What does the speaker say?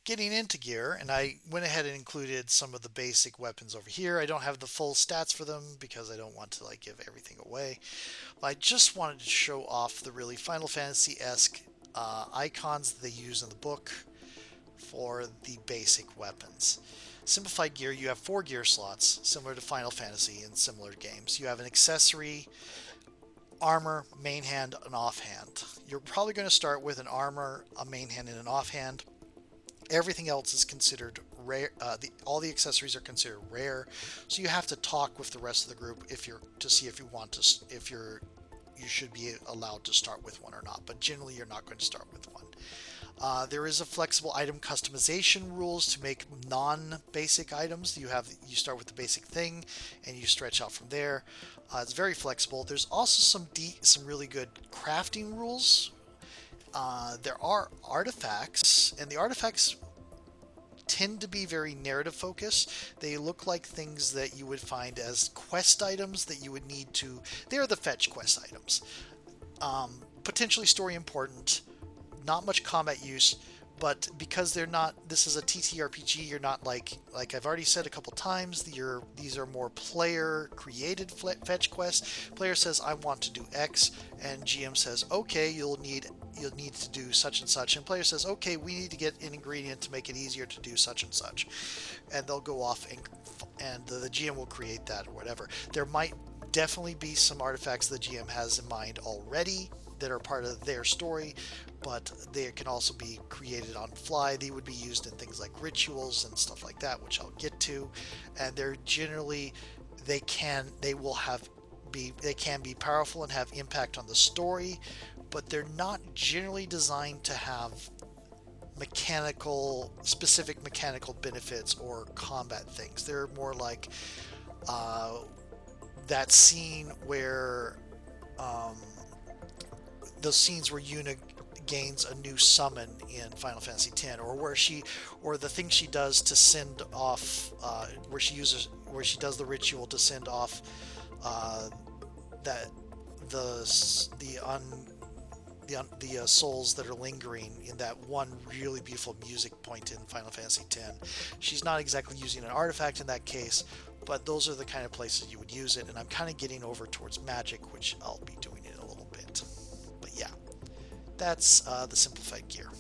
getting into gear, and I went ahead and included some of the basic weapons over here. I don't have the full stats for them because I don't want to like give everything away. But I just wanted to show off the really Final Fantasy-esque icons that they use in the book for the basic weapons. Simplified gear, you have 4 gear slots, similar to Final Fantasy in similar games. You have an accessory, armor, main hand, and offhand. You're probably going to start with an armor, a main hand, and an offhand. Everything else is considered rare. All the accessories are considered rare, so you have to talk with the rest of the group if you're to see if you want to if you should be allowed to start with one or not. But generally, you're not going to start with one. There is a flexible item customization rules to make non-basic items. You start with the basic thing and you stretch out from there. It's very flexible. There's also some really good crafting rules. There are artifacts, and the artifacts tend to be very narrative focused. They look like things that you would find as quest items that you would need to. They're the fetch quest items. Potentially story important, not much combat use, but because they're not, this is a TTRPG, you're not like I've already said a couple times, these are more player created fetch quests. Player says I want to do X, and GM says okay, you'll need to do such and such, and player says okay, we need to get an ingredient to make it easier to do such and such, and they'll go off and the GM will create that or whatever. There might definitely be some artifacts the GM has in mind already that are part of their story, but they can also be created on fly. They would be used in things like rituals and stuff like that, which I'll get to. And they're generally they can be powerful and have impact on the story, but they're not generally designed to have specific mechanical benefits or combat things. They're more like that scene where those scenes where Yuna gains a new summon in Final Fantasy X, or the thing she does to send off, where she does the ritual to send off that the souls that are lingering in that one really beautiful music point in Final Fantasy X. She's not exactly using an artifact in that case, but those are the kind of places you would use it, and I'm kind of getting over towards magic, which I'll be doing in a little bit. But yeah, that's the simplified gear.